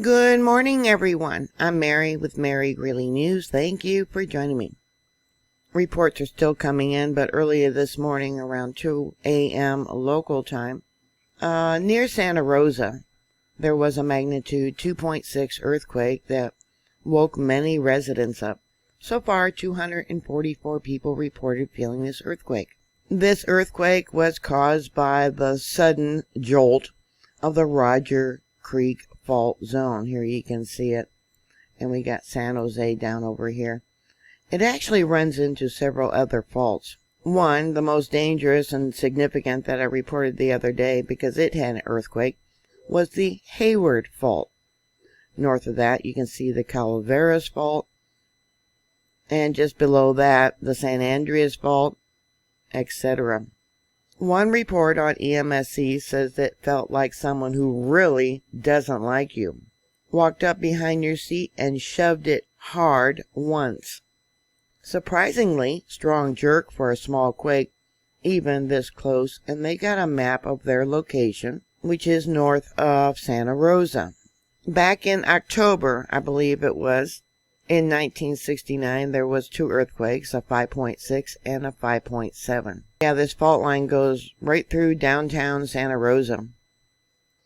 Good morning, everyone. I'm Mary with Mary Greeley News. Thank you for joining me. Reports are still coming in, but earlier this morning around 2 a.m. local time, near Santa Rosa, there was a magnitude 2.6 earthquake that woke many residents up. So far, 244 people reported feeling this earthquake. This earthquake was caused by the sudden jolt of the Rodgers Creek fault zone. Here you can see it. And we got San Jose down over here. It actually runs into several other faults. One, the most dangerous and significant that I reported the other day because it had an earthquake, was the Hayward fault. North of that, you can see the Calaveras fault. And just below that, the San Andreas fault, etc. One report on EMSC says it felt like someone who really doesn't like you walked up behind your seat and shoved it hard once. Surprisingly strong jerk for a small quake, even this close, and they got a map of their location, which is north of Santa Rosa. Back in October, I believe it was, in 1969, there was 2 earthquakes, a 5.6 and a 5.7. Yeah, this fault line goes right through downtown Santa Rosa.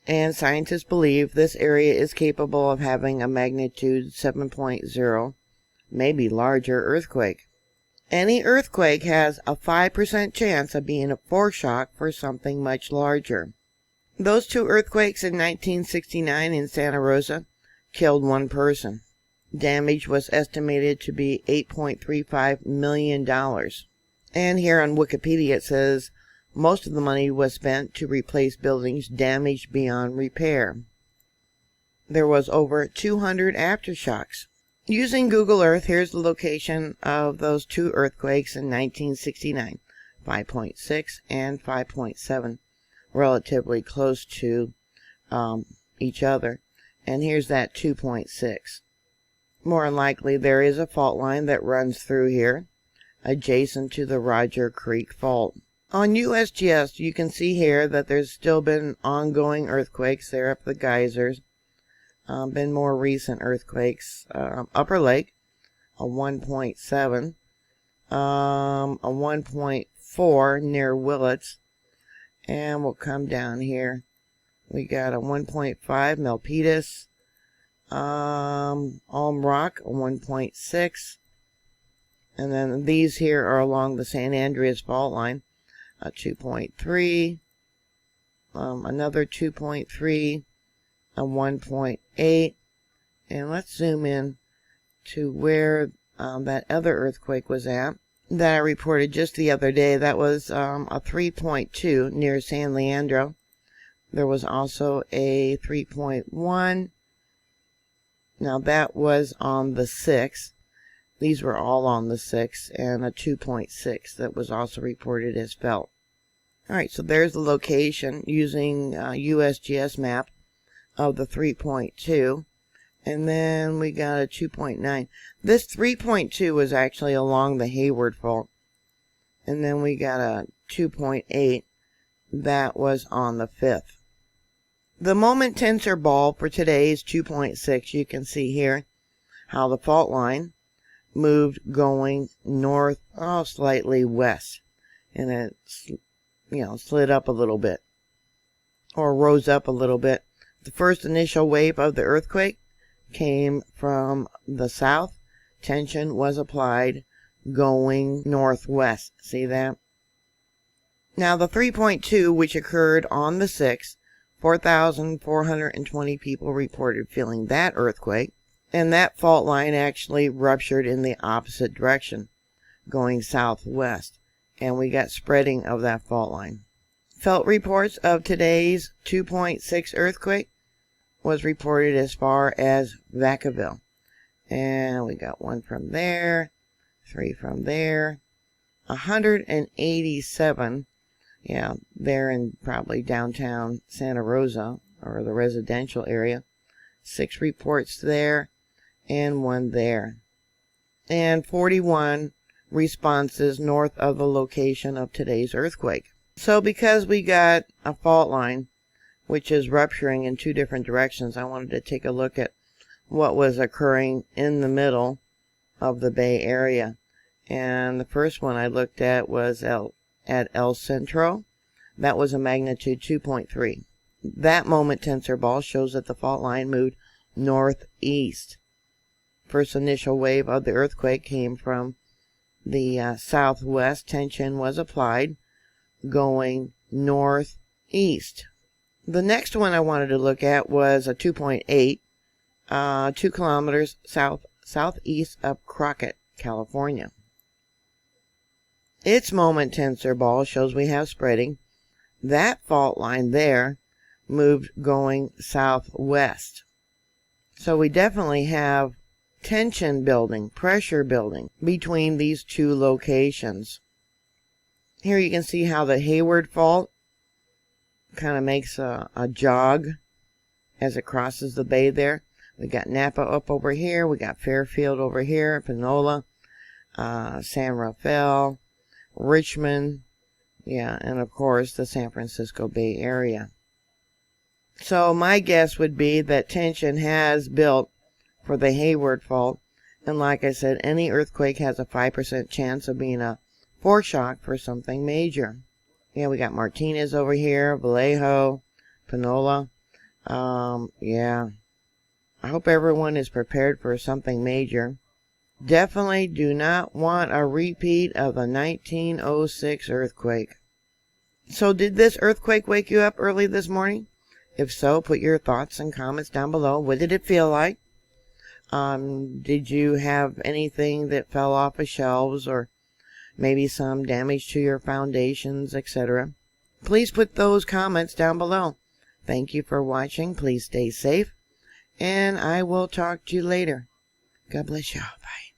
And scientists believe this area is capable of having a magnitude 7.0, maybe larger earthquake. Any earthquake has a 5% chance of being a foreshock for something much larger. Those 2 earthquakes in 1969 in Santa Rosa killed 1 person. Damage was estimated to be $8.35 million. And here on Wikipedia it says most of the money was spent to replace buildings damaged beyond repair. There was over 200 aftershocks. Using Google Earth, here's the location of those 2 earthquakes in 1969, 5.6 and 5.7, relatively close to each other. And here's that 2.6. More than likely, there is a fault line that runs through here, adjacent to the Rodgers Creek fault. On USGS, you can see here that there's still been ongoing earthquakes there up the geysers. Been more recent earthquakes. Upper Lake, a 1.7, a 1.4 near Willits, and we'll come down here. We got a 1.5 Milpitas, Alm Rock, a 1.6, and then these here are along the San Andreas fault line, a 2.3, another 2.3, a 1.8, and let's zoom in to where that other earthquake was at that I reported just the other day. That was a 3.2 near San Leandro. There was also a 3.1. Now that was on the 6th. These were all on the 6th, and a 2.6 that was also reported as felt. Alright, so there's the location using USGS map of the 3.2. And then we got a 2.9. This 3.2 was actually along the Hayward fault. And then we got a 2.8 that was on the 5th. The moment tensor ball for today is 2.6. You can see here how the fault line moved going north, slightly west. And it, slid up a little bit. Or rose up a little bit. The first initial wave of the earthquake came from the south. Tension was applied going northwest. See that? Now the 3.2, which occurred on the 6th, 4,420 people reported feeling that earthquake, and that fault line actually ruptured in the opposite direction, going southwest, and we got spreading of that fault line. Felt reports of today's 2.6 earthquake was reported as far as Vacaville, and we got 1 from there, 3 from there, 187. Yeah, they're in probably downtown Santa Rosa, or the residential area. 6 reports there, and 1 there. And 41 responses north of the location of today's earthquake. So because we got a fault line which is rupturing in two different directions. I wanted to take a look at what was occurring in the middle of the Bay Area. And the first one I looked at was at El Centro. That was a magnitude 2.3. That moment tensor ball shows that the fault line moved northeast. First initial wave of the earthquake came from the southwest. Tension was applied going northeast. The next one I wanted to look at was a 2.8, 2 kilometers southeast of Crockett, California. Its moment tensor ball shows we have spreading. That fault line there moved going southwest. So we definitely have tension building, pressure building between these two locations. Here you can see how the Hayward fault kind of makes a jog as it crosses the bay there. We got Napa up over here. We got Fairfield over here, Panola, San Rafael, Richmond, yeah, and of course the San Francisco Bay Area. So my guess would be that tension has built for the Hayward fault, and like I said, any earthquake has a 5% chance of being a foreshock for something major. Yeah, we got Martinez over here, Vallejo, Panola. Yeah, I hope everyone is prepared for something major. Definitely do not want a repeat of the 1906 earthquake. So did this earthquake wake you up early this morning? If so, put your thoughts and comments down below. What did it feel like? Did you have anything that fell off of shelves, or maybe some damage to your foundations, etc.? Please put those comments down below. Thank you for watching. Please stay safe, and I will talk to you later. God bless you. Bye.